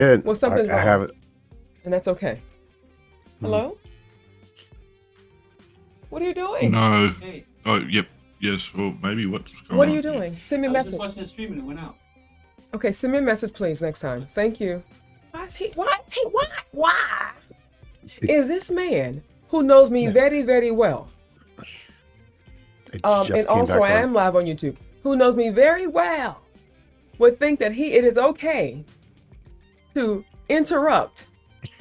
Good. Well, something's I wrong. have it. And that's okay. Hello? What are you doing? No. Hey, Oh, yep. Yes. Well, maybe what's going What are on you here? doing? Send me a I was just message. watching the stream and it went out. Okay, send me a message, please, next time. Thank you. Why? Is this man who knows me very, very well? It just And came also, back I on. am live on YouTube. Who knows me very well would think that it is okay to interrupt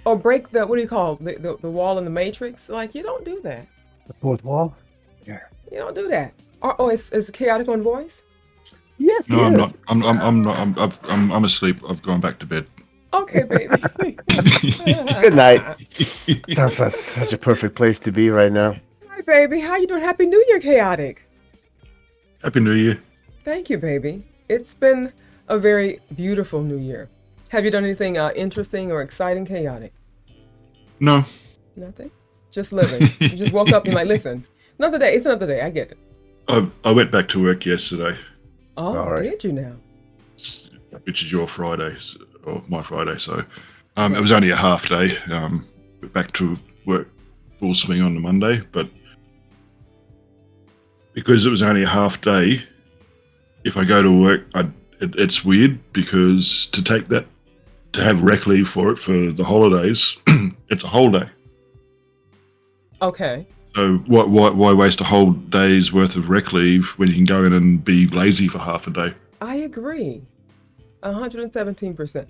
or break the, what do you call it, the wall in the matrix? Like, you don't do that. The fourth wall? Yeah. You don't do that. Is chaotic on voice? Yes. No, I'm not. I'm not. I'm asleep. I've gone back to bed. Okay, baby. Good night. Sounds like such a perfect place to be right now. Hi, baby. How you doing? Happy New Year, Chaotic. Happy New Year. Thank you, baby. It's been a very beautiful New Year. Have you done anything interesting or exciting, Chaotic? No. Nothing? Just living. You just woke up and you're like, listen, another day. It's another day. I get it. I went back to work yesterday, Oh, All right. did you now? which is your Friday or my Friday. So it was only a half day. Back to work full swing on the Monday, but because it was only a half day, if I go to work, it's weird because to have rec leave for it for the holidays, it's a whole day. Okay. So why waste a whole day's worth of rec leave when you can go in and be lazy for half a day? I agree. 117%.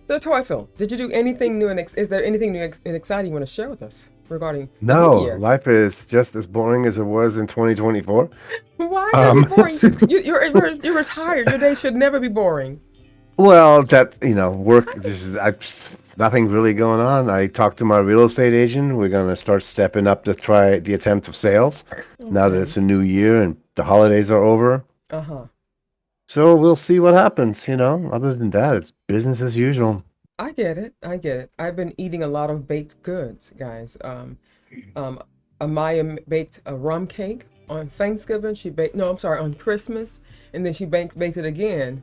So, Toyful, did you do anything new and is there anything new and exciting you want to share with us regarding the new No, year? life is just as boring as it was in 2024. Why are you boring? You're retired. Your day should never be boring. Well, work. Nothing really going on. I talked to my real estate agent. We're gonna start stepping up to try the attempt of sales now that Okay. it's a new year and the holidays are over. Uh-huh. So we'll see what happens. Other than that, it's business as usual. I get it. I've been eating a lot of baked goods, guys. Amaya baked a rum cake on Thanksgiving. On Christmas, and then she baked it again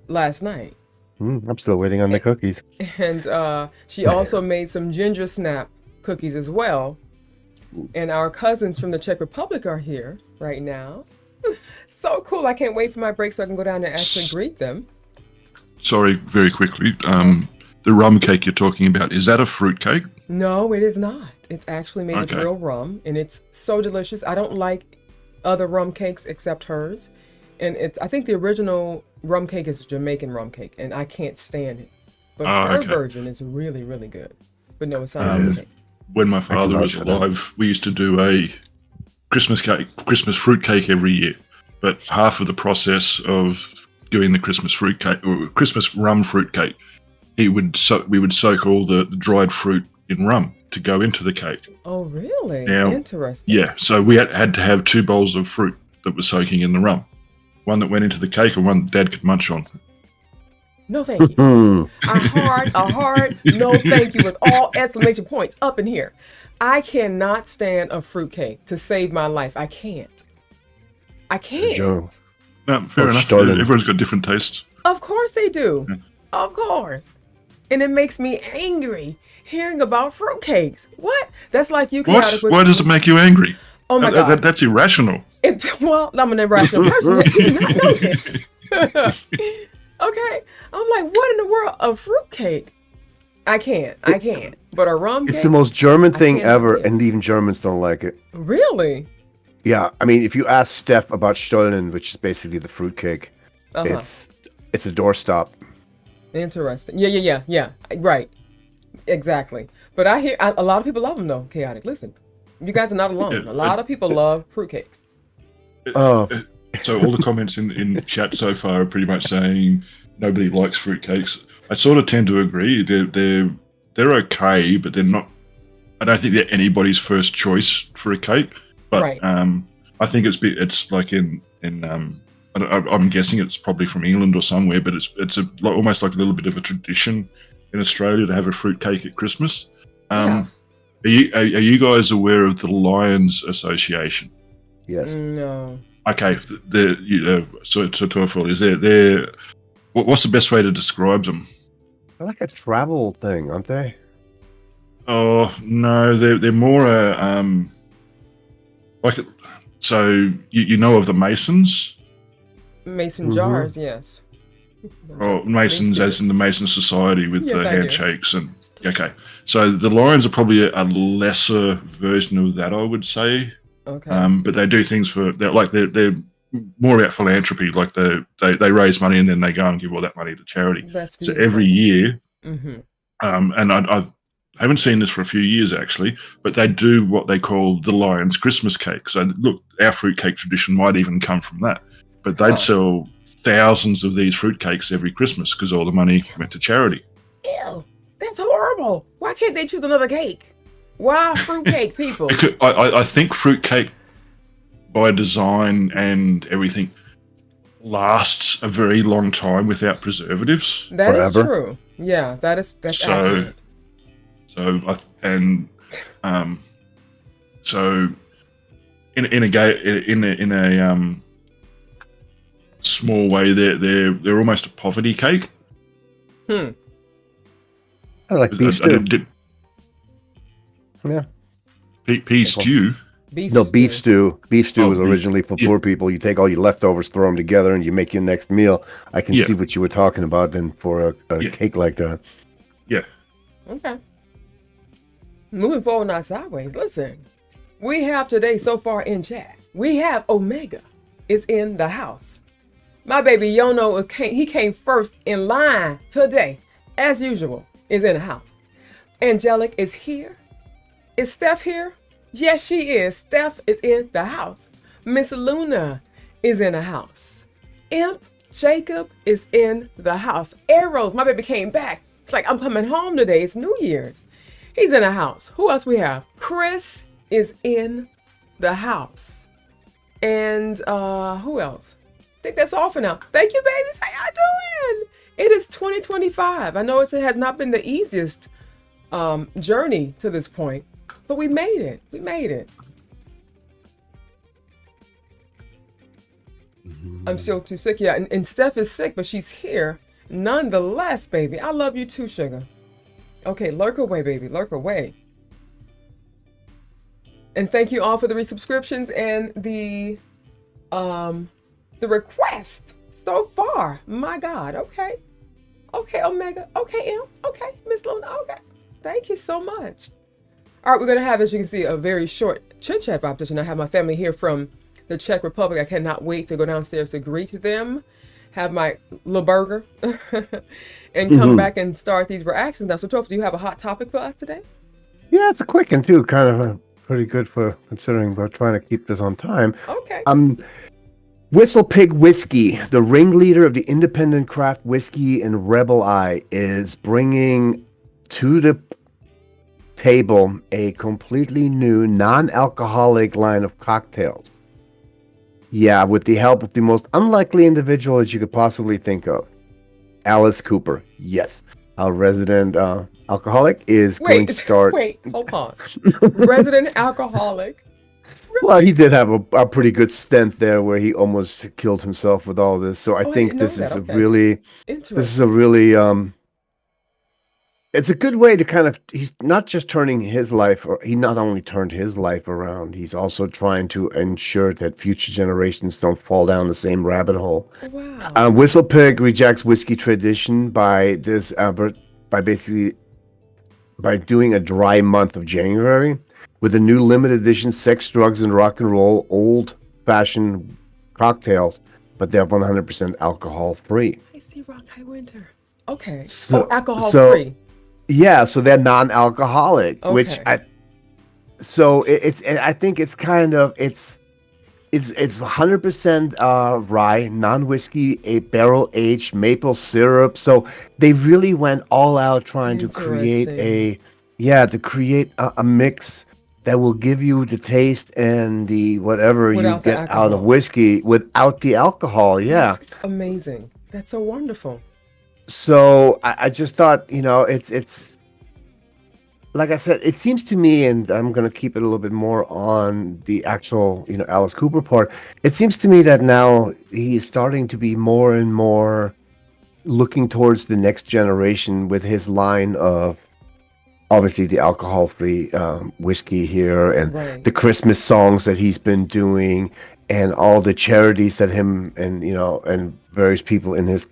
last night. I'm still waiting on the cookies. And she also made some ginger snap cookies as well. And our cousins from the Czech Republic are here right now. So cool. I can't wait for my break so I can go down and actually greet them. Sorry, very quickly. The rum cake you're talking about, is that a fruit cake? No, it is not. It's actually made with Okay. real rum, and it's so delicious. I don't like other rum cakes except hers. And I think the original rum cake is a Jamaican rum cake, and I can't stand it. But her okay. version is really, really good. But no, it's not a rum cake. When my father was vouch for that. alive, we used to do a Christmas fruit cake every year. But half of the process of doing the Christmas fruit cake or Christmas rum fruit cake, we would soak all the dried fruit in rum to go into the cake. Oh, really? Now- Interesting. Yeah, so we had to have 2 bowls of fruit that was soaking in the rum. One that went into the cake and one that Dad could munch on. No, thank you. A hard no thank you with all exclamation points up in here. I cannot stand a fruitcake to save my life. I can't. Joe. No, fair Oh, enough. Stalin. Everyone's got different tastes. Of course they do. Yeah. Of course. And it makes me angry hearing about fruitcakes. What? That's like you What? chaotic with- Why does it make you angry? Oh my God. That's irrational. Well, I'm an irrational person. I did not know this. Okay. I'm like, what in the world? A fruitcake? I can't. But a rum cake? It's the most German thing can't ever, do it. and even Germans don't like it. Really? Yeah, I mean, if you ask Steph about Stollen, which is basically the fruitcake, Uh-huh. it's a doorstop. Interesting. Yeah. Right. Exactly. But I hear a lot of people love them though, Chaotic. Listen, you guys are not alone. A lot of people love fruitcakes. Oh, So all the comments in chat so far are pretty much saying nobody likes fruitcakes. I sort of tend to agree. They're okay, but they're not. I don't think they're anybody's first choice for a cake. But Right. I think it's like I'm guessing it's probably from England or somewhere, but it's almost like a little bit of a tradition in Australia to have a fruit cake at Christmas. Yeah. Are you guys aware of the Lions Association? yes. No. Okay, so Toyful, is there what's the best way to describe them? They're like a travel thing, aren't they? Oh no, they're more like so you know of the Masons, Mason jars, yes. or Masons as in the Mason Society with Yes, the I do. handshakes and okay. So the Lions are probably a lesser version of that, I would say. Okay. But they do things for they're more about philanthropy. Like they raise money and then they go and give all that money to charity. That's So beautiful. every year, Mm-hmm. and I haven't seen this for a few years actually, but they do what they call the Lions Christmas cake. So look, our fruitcake tradition might even come from that. But they'd sell thousands of these fruitcakes every Christmas because all the money went to charity. Ew, that's horrible. Why can't they choose another cake? Why fruitcake, people? I think fruitcake, by design and everything, lasts a very long time without preservatives. That is Forever. true. Yeah, that's So, accurate. So in a small way, they're almost a poverty cake. Hmm. I like beef stew. Yeah. Pea stew. Beef No, stew. beef stew. Beef stew Oh, was beef- originally for yeah. poor people. You take all your leftovers, throw them together, and you make your next meal. I can Yeah. see what you were talking about then for a Yeah. cake like that. Yeah. Okay. Moving forward, not sideways. Listen, we have today so far in chat. We have Omega is in the house. My baby Jono came first in line today, as usual, is in the house. Angelic is here. Is Steph here? Yes, she is. Steph is in the house. Miss Luna is in the house. Imp Jacob is in the house. Arrows, my baby came back. It's like, I'm coming home today. It's New Year's. He's in the house. Who else we have? Chris is in the house. And who else? I think that's all for now. Thank you, babies. How y'all doing? It is 2025. I know it has not been the easiest journey to this point, but we made it. We made it. I'm still too sick. Yeah, and Steph is sick, but she's here nonetheless, baby. I love you too, sugar. Okay, lurk away, baby. Lurk away. And thank you all for the resubscriptions and the request so far. My God. Okay. Okay, Omega. Okay, M. Okay, Miss Luna. Okay. Thank you so much. All right, we're going to have, as you can see, a very short Chit-Chat Vibe Session. I have my family here from the Czech Republic. I cannot wait to go downstairs to greet them, have my little burger, and come back and start these reactions. Now, so Toph, do you have a hot topic for us today? Yeah, it's a quick one too. Kind of pretty good for considering we're trying to keep this on time. Okay. Whistle Pig Whiskey, the ringleader of the independent craft whiskey and Rebel Eye, is bringing to the table a completely new non-alcoholic line of cocktails. Yeah, with the help of the most unlikely individual that you could possibly think of. Alice Cooper. Yes. Our resident alcoholic is going to start... Wait, hold pause. Resident alcoholic. Well, he did have a pretty good stint there where he almost killed himself with all this. So I think didn't know this is that. a Okay. really... Interesting. This is a really... it's a good way to kind of... He's not just turning his life... or he not only turned his life around, he's also trying to ensure that future generations don't fall down the same rabbit hole. Wow. Whistle Pig rejects whiskey tradition by doing a dry month of January with a new limited edition sex, drugs, and rock and roll old-fashioned cocktails, but they're 100% alcohol-free. I see Rock High Winter. Okay. So- alcohol so- free. Yeah, so they're non-alcoholic, which Okay. I think it's kind of it's 100% rye, non-whiskey, a barrel-aged maple syrup. So they really went all out trying to create a mix that will give you the taste and the whatever Without you the get out alcohol. of whiskey without the alcohol. Yeah. That's amazing. That's so wonderful. So I just thought, it's like I said, it seems to me, and I'm going to keep it a little bit more on the actual, Alice Cooper part. It seems to me that now he's starting to be more and more looking towards the next generation with his line of obviously the alcohol-free whiskey here, and Right. the Christmas songs that he's been doing, and all the charities that him and and various people in his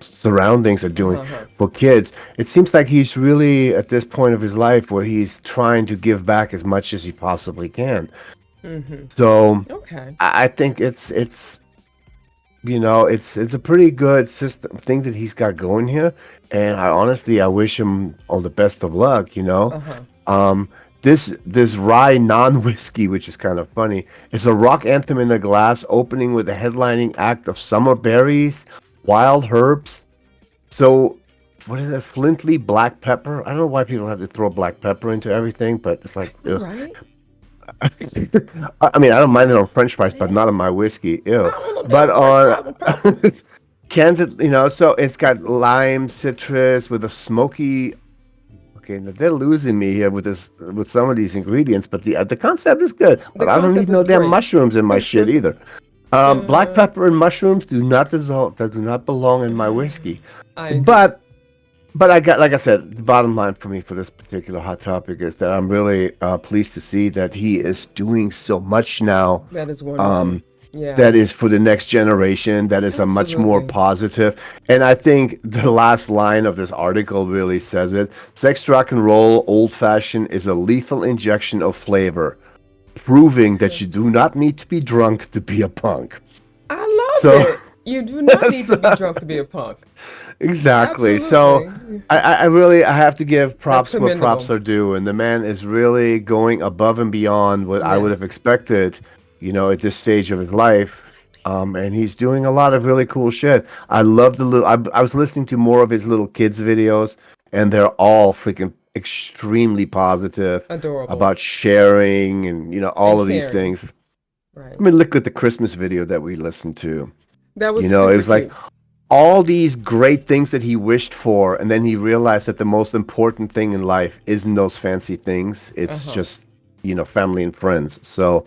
surroundings are doing Uh-huh. for kids. It seems like he's really at this point of his life where he's trying to give back as much as he possibly can. Mm-hmm. So Okay. I think it's it's a pretty good system thing that he's got going here, and I wish him all the best of luck. Uh-huh. Um, this rye non-whiskey, which is kind of funny, is a rock anthem in a glass, opening with a headlining act of summer berries, wild herbs. So, what is it? Flintly black pepper. I don't know why people have to throw black pepper into everything, but it's like, ugh. Right. I mean, I don't mind it on French fries, but not on my whiskey. Ew. I don't know But damn French fries with pepper. cans, so it's got lime, citrus with a smoky. Okay, now they're losing me here with some of these ingredients, but the concept is good. But I don't concept need no is damn great. mushrooms in my shit either. Black pepper and mushrooms do not dissolve. That do not belong in my whiskey. I agree. But I got, like I said, the bottom line for me for this particular hot topic is that I'm really pleased to see that he is doing so much now. That is wonderful. Yeah. That is for the next generation. That is a much more Absolutely. positive. And I think the last line of this article really says it. Sex, rock and roll, old fashioned is a lethal injection of flavor, proving that you do not need to be drunk to be a punk. I love So- it. You do not need to be drunk to be a punk. Exactly. So Absolutely. I have to give props That's where props commendable. are due, and the man is really going above and beyond what I would have Yes. expected, at this stage of his life. And he's doing a lot of really cool shit. I love the little. I was listening to more of his little kids videos, and they're all freaking extremely positive Adorable. about sharing and all And of these caring. things. Right. I mean, look at the Christmas video that we listened to. That was It super was like cute. all these great things that he wished for, and then he realized that the most important thing in life isn't those fancy things. It's just family and friends. So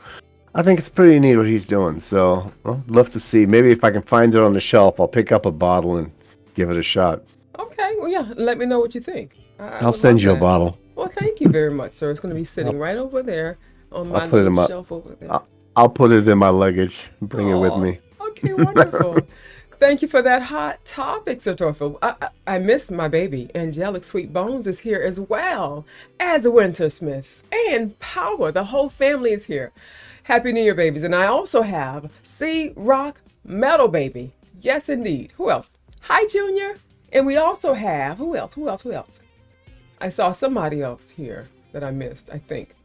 I think it's pretty neat what he's doing. So love to see. Maybe if I can find it on the shelf, I'll pick up a bottle and give it a shot. Okay. Well, yeah. Let me know what you think. I I'll would send love you a that. bottle. Well, thank you very much, sir. It's going to be sitting right over there on my put it in little my- shelf over there. I'll put it in my luggage. Bring it with Aw. me. Okay, wonderful. Thank you for that hot topic, Sir Torfil. I miss my baby. Angelic Sweet Bones is here as well as Wintersmith and Power. The whole family is here. Happy New Year, babies. And I also have C Rock Metal Baby. Yes, indeed. Who else? Hi, Junior. And we also have, who else? I saw somebody else here that I missed, I think.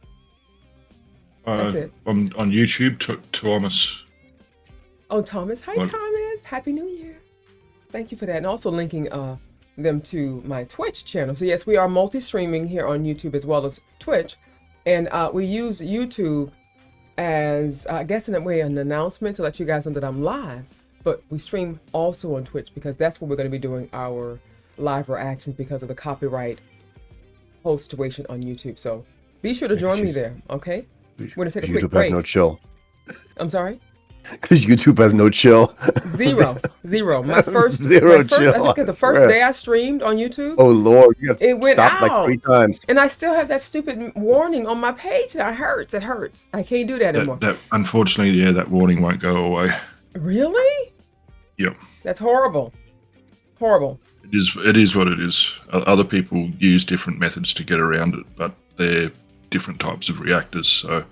That's it. On YouTube, Thomas. Oh, Thomas. Hi, What? Thomas. Happy New Year. Thank you for that. And also linking them to my Twitch channel. So, yes, we are multi-streaming here on YouTube as well as Twitch. And we use YouTube as, I guess in a way, an announcement to let you guys know that I'm live. But we stream also on Twitch because that's where we're going to be doing our live reactions because of the copyright whole situation on YouTube. So, be sure to join me there, okay? We're going to take a quick YouTube has break. no chill. I'm sorry? Because YouTube has no chill. Zero. My first, Zero my first chill, I think I the first swear. day I streamed on YouTube, Oh Lord, you got It went stopped like out. 3 times. and I still have that stupid warning on my page. That hurts. It hurts. I can't do that anymore. That unfortunately, that warning won't go away. Really? Yep. That's horrible. Horrible. It is what it is. Other people use different methods to get around it, but they're different types of reactors, so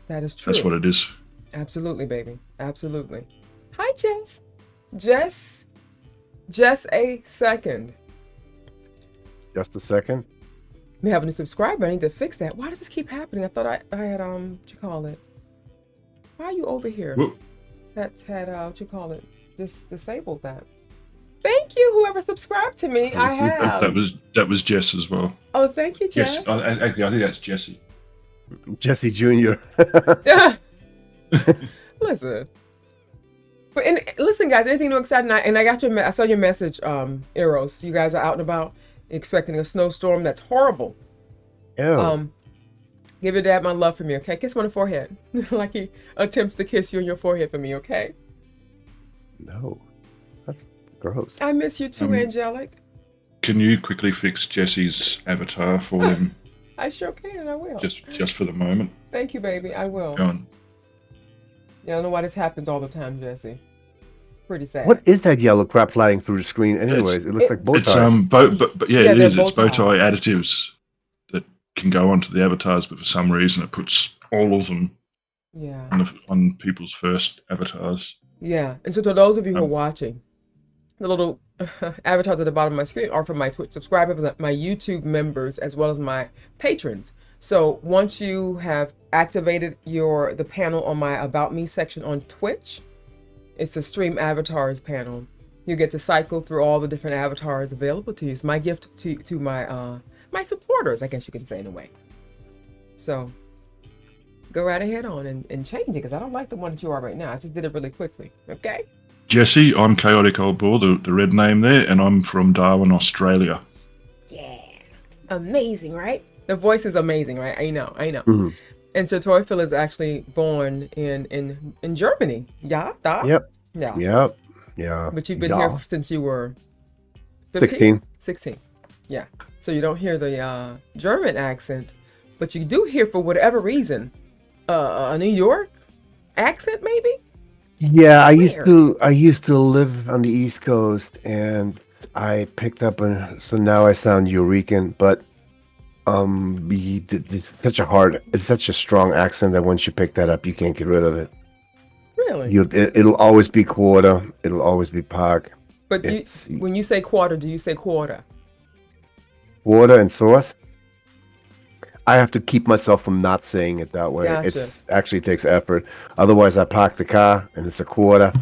That is true. that's what it is. Absolutely, baby. Absolutely. Hi, Jess. Just a second. Just a second. We have a new subscriber. I need to fix that. Why does this keep happening? I thought I had what you call it? Why are you over here? Whoop. That's had what you call it? Disabled that. Thank you, whoever subscribed to me. I have. That was Jess as well. Oh, thank you, Jess. Yes, actually, I think that's Jesse. Jesse Jr. Listen. But listen, guys. Anything new exciting? And I got I saw your message, Eros. You guys are out and about, expecting a snowstorm. That's horrible. Ew. Give your dad my love for me, okay? Kiss him on the forehead, like he attempts to kiss you on your forehead for me, okay? No. That's Gross. I miss you too, Angelic. Can you quickly fix Jesse's avatar for him? I sure can. I will. Just for the moment. Thank you, baby. I will. Go on. Yeah, I don't know why this happens all the time, Jesse. Pretty sad. What is that yellow crap flying through the screen? Anyways, it looks like bow ties. But yeah, Yeah, it they're is. bow It's bow tie ties. additives that can go onto the avatars, but for some reason it puts all of them Yeah. on people's first avatars. Yeah. And so to those of you who are watching, the little avatars at the bottom of my screen are for my Twitch subscribers, my YouTube members, as well as my patrons. So once you have activated the panel on my About Me section on Twitch, it's the Stream Avatars panel. You get to cycle through all the different avatars available to you. It's my gift to my my supporters, I guess you can say, in a way. So go right ahead on and change it, because I don't like the one that you are right now. I just did it really quickly. Okay? Jesse, I'm Chaotic Old Bull, the red name there, and I'm from Darwin, Australia. Yeah. Amazing, right? The voice is amazing, right? I know. Mhm. And so Teufel is actually born in Germany. Yeah? Da? Yep. Yeah. Yep. Yeah. But you've been Yeah. here since you were 15? 16. 16. Yeah. So you don't hear the German accent, but you do hear, for whatever reason, a New York accent, maybe? Yeah, I Weird. used to live on the East Coast, and I picked up so now I sound Eurekan, but it's such a strong accent that once you pick that up, you can't get rid of it. Really? It'll always be quarter. It'll always be park. But when you say quarter, do you say quarter? Water and sauce. I have to keep myself from not saying it that way. Gotcha. It's actually takes effort. Otherwise, I park the car and it's a quarter.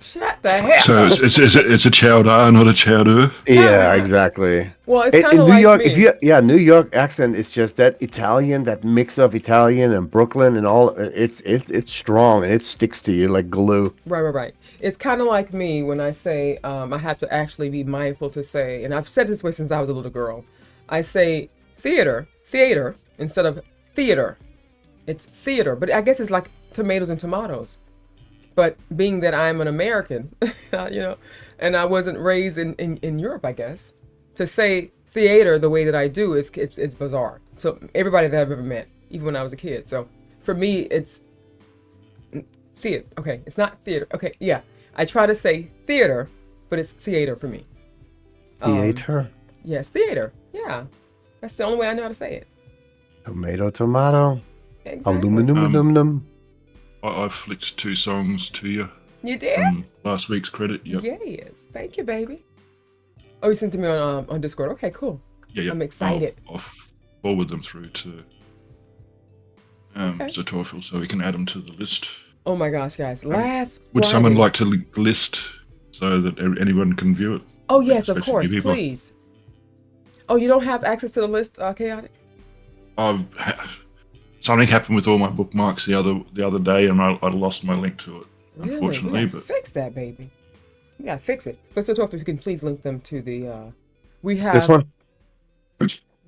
Shut the hell So up. it's a chowder, not a chowder. Yeah, exactly. Well, it's In kind of New like York, me. New York accent is just that Italian, that mix of Italian and Brooklyn and all. It's strong and it sticks to you like glue. Right. It's kind of like me when I say, I have to actually be mindful to say, and I've said this way since I was a little girl. I say theater, instead of theater. It's theater, but I guess it's like tomatoes and tomatoes. But being that I'm an American, and I wasn't raised in Europe, I guess, to say theater the way that I do it's bizarre. So everybody that I've ever met, even when I was a kid. So for me, it's theater. Okay, it's not theater. Okay, yeah. I try to say theater, but it's theater for me. Theater. Yes, theater. Yeah. That's the only way I know how to say it. Tomato. Exactly. Aluminum. I flicked 2 songs to you. You did? Last week's credit. Yep. Yes. Thank you, baby. Oh, you sent them on Discord. Okay, cool. Yeah. I'm excited. I'll forward them through to Teufel so we can add them to the list. Oh my gosh, guys. Would someone like to list so that anyone can view it? Oh, yes, of Especially course. people. Please. Oh, you don't have access to the list, Chaotic? Something happened with all my bookmarks the other day, and I lost my link to it. Really? Unfortunately, but Fix that, baby. You gotta fix it. But so, if you can please link them to the. We have This one.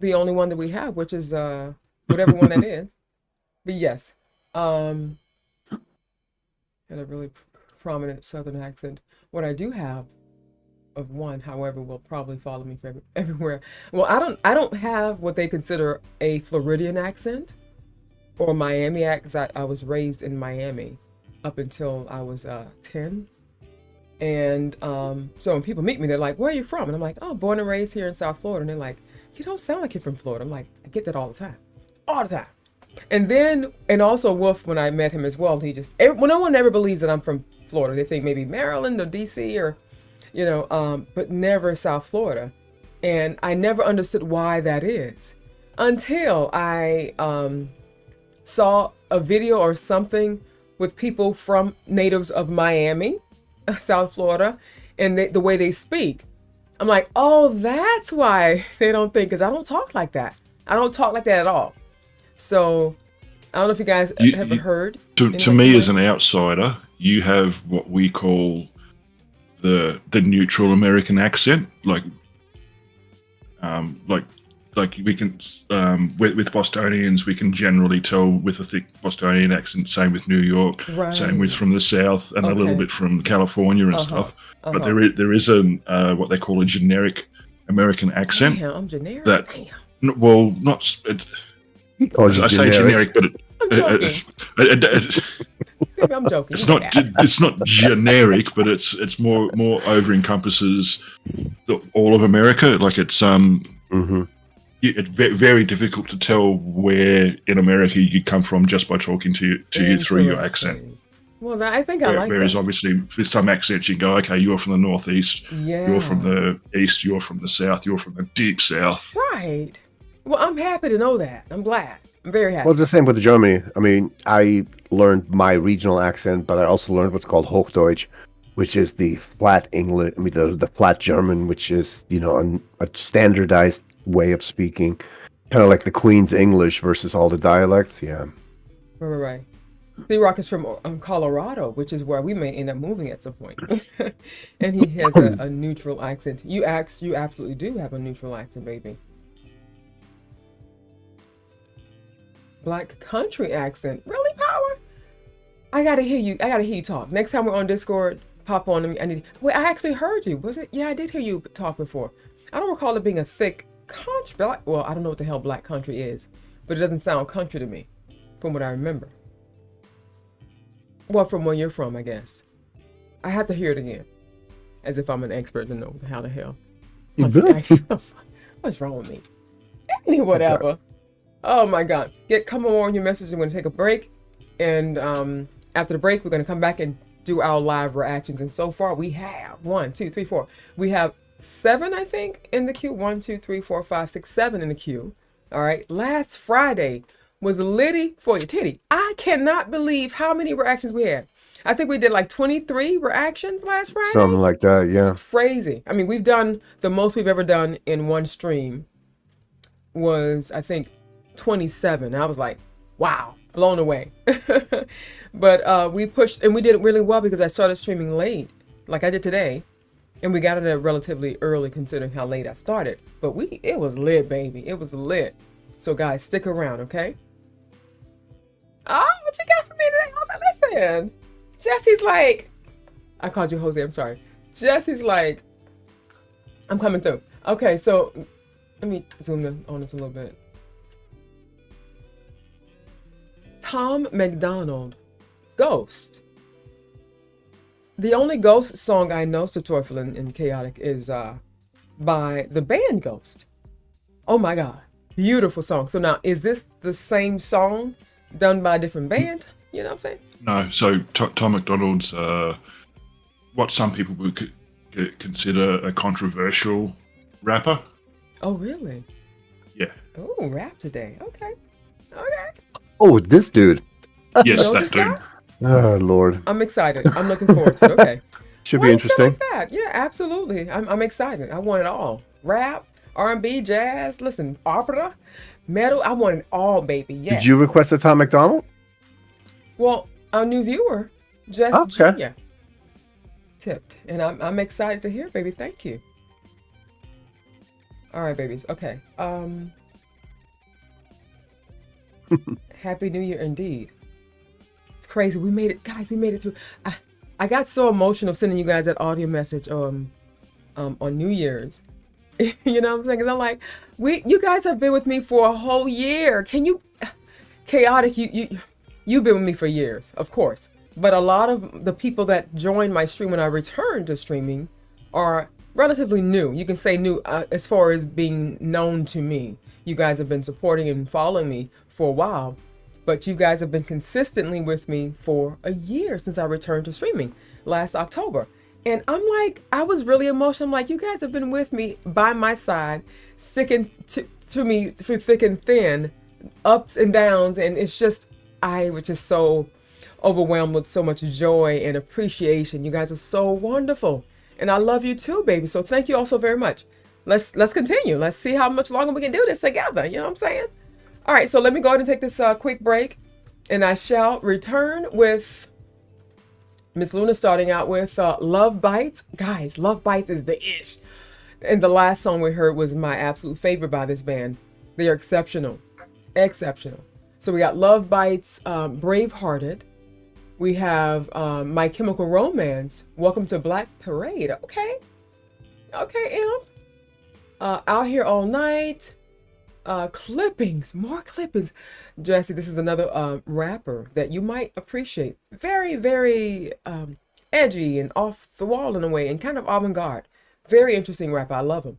the only one that we have, which is whatever one that is. But yes, had a really prominent Southern accent. What I do have of one, however, will probably follow me everywhere. Well, I don't have what they consider a Floridian accent or Miami accent. I was raised in Miami up until I was 10. And so when people meet me, they're like, "Where are you from?" And I'm like, "Oh, born and raised here in South Florida." And they're like, "You don't sound like you're from Florida." I'm like, I get that all the time. And also Wolf, when I met him as well, no one ever believes that I'm from Florida. They think maybe Maryland or DC or, but never South Florida. And I never understood why that is until I saw a video or something with people from natives of Miami, South Florida, and the way they speak. I'm like, oh, that's why they don't think, because I don't talk like that. I don't talk like that at all. So I don't know if you guys have heard. To me, as an outsider, you have what we call the neutral American accent, like like we can with Bostonians, we can generally tell with a thick Bostonian accent. Same with New York, Right. same with from the South, and a little Okay. bit from California and Uh-huh. stuff. Uh-huh. But there is a what they call a generic American accent. Damn, I'm generic. that- Damn. Well, not He calls you I say generic, but I'm joking. Maybe I'm joking. it's You know not that. it's not generic, but it's more over encompasses all of America. Like it's it's very difficult to tell where in America you come from just by talking to you through your accent. Interesting. Well, I think I like Whereas that. obviously with some accents you go, okay, you're from the Northeast, Yeah. you're from the East, you're from the South, you're from the deep South. Right. Well, I'm happy to know that. I'm glad. I'm very happy. Well, the same with Germany. I mean, I learned my regional accent, but I also learned what's called Hochdeutsch, which is the flat English. I mean, the flat German, which is a standardized way of speaking, kind of like the Queen's English versus all the dialects. Yeah. Right. C-Rock is from Colorado, which is where we may end up moving at some point. And he has a neutral accent. You absolutely do have a neutral accent, baby. Black country accent. Really, Power? I gotta hear you talk. Next time we're on Discord, pop on. Wait, I actually heard you. Was it? Yeah, I did hear you talk before. I don't recall it being a thick country. Well, I don't know what the hell black country is, but it doesn't sound country to me, from what I remember. Well, from where you're from, I guess. I have to hear it again, as if I'm an expert to know how the hell. What's wrong with me? Whatever. Okay. Oh my God. Come on your message. I'm going to take a break, and after the break, we're going to come back and do our live reactions. And so far, we have 1, 2, 3, 4. We have 7, I think, in the queue. 1, 2, 3, 4, 5, 6, 7 in the queue. All right. Last Friday was litty for your titty. I cannot believe how many reactions we had. I think we did like 23 reactions last Friday. Something like that, yeah. It's crazy. I mean, we've done, the most we've ever done in one stream was, I think, 27. I was like, wow, blown away. But we pushed, and we did it really well because I started streaming late, like I did today. And we got it at relatively early considering how late I started. But it was lit, baby. It was lit. So guys, stick around, okay? Oh, what you got for me today, Jose? Listen. Jesse's like, I called you Jose, I'm sorry. Jesse's like, I'm coming through. Okay, so let me zoom in on this a little bit. Tom McDonald, Ghost. The only Ghost song I know, so joyful and chaotic, is by the band Ghost. Oh my God, beautiful song. So now, is this the same song done by a different band? You know what I'm saying? No. So Tom McDonald's what some people would consider a controversial rapper. Oh, really? Yeah. Oh, rap today. Okay. Oh, this dude. Yes, that dude. Oh, Lord. I'm excited. I'm looking forward to it. Okay. Should Why be you feel interesting. like that? Yeah, absolutely. I'm excited. I want it all. Rap, R&B, jazz, listen, opera, metal. I want it all, baby. Yes. Did you request a Tom McDonald? Well, our new viewer, Jess Okay. Jr. tipped. And I'm excited to hear, baby. Thank you. All right, babies. Okay. Happy New Year indeed. It's crazy. We made it, guys. We made it through. I got so emotional sending you guys that audio message on New Year's. You know what I'm saying? 'Cause I'm like, you guys have been with me for a whole year. Can you, chaotic? You've been with me for years, of course. But a lot of the people that joined my stream when I returned to streaming are relatively new. You can say new as far as being known to me. You guys have been supporting and following me for a while, but you guys have been consistently with me for a year since I returned to streaming last October. And I'm like, I was really emotional. I'm like, you guys have been with me by my side, sticking to me through thick and thin, ups and downs. And it's just, I was just so overwhelmed with so much joy and appreciation. You guys are so wonderful. And I love you too, baby. So thank you all so very much. Let's continue. Let's see how much longer we can do this together. You know what I'm saying? All right, so let me go ahead and take this quick break. And I shall return with Miss Luna starting out with Love Bites. Guys, Love Bites is the ish. And the last song we heard was my absolute favorite by this band, They are exceptional. Exceptional. So we got Love Bites, Bravehearted. We have My Chemical Romance, Welcome to Black Parade. Okay. Okay, Imp. Out Here All Night. Clippings, more clippings. Jesse, this is another rapper that you might appreciate. Very, very edgy and off the wall in a way, and kind of avant-garde. Very interesting rapper. I love him.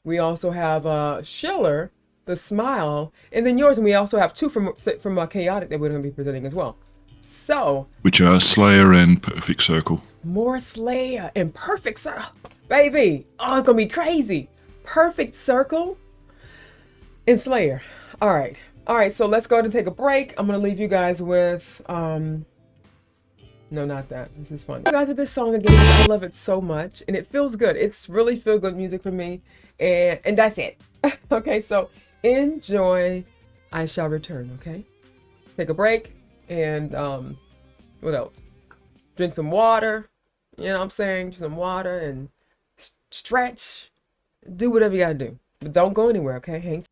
We also have Schiller, The Smile, and then yours, and we also have two from Chaotic that we're going to be presenting as well. So, which are Slayer and Perfect Circle. more Slayer and Perfect Circle, baby. Oh, it's gonna be crazy. Perfect Circle and Slayer. All right. So let's go ahead and take a break. I'm gonna leave you guys with no, not that. This is fun. You guys with this song again. I love it so much, and it feels good. It's really feel good music for me, and that's it. Okay, so enjoy. I shall return. Okay, take a break, and what else? Drink some water. You know what I'm saying? Drink some water and stretch. Do whatever you gotta do, but don't go anywhere. Okay, hang.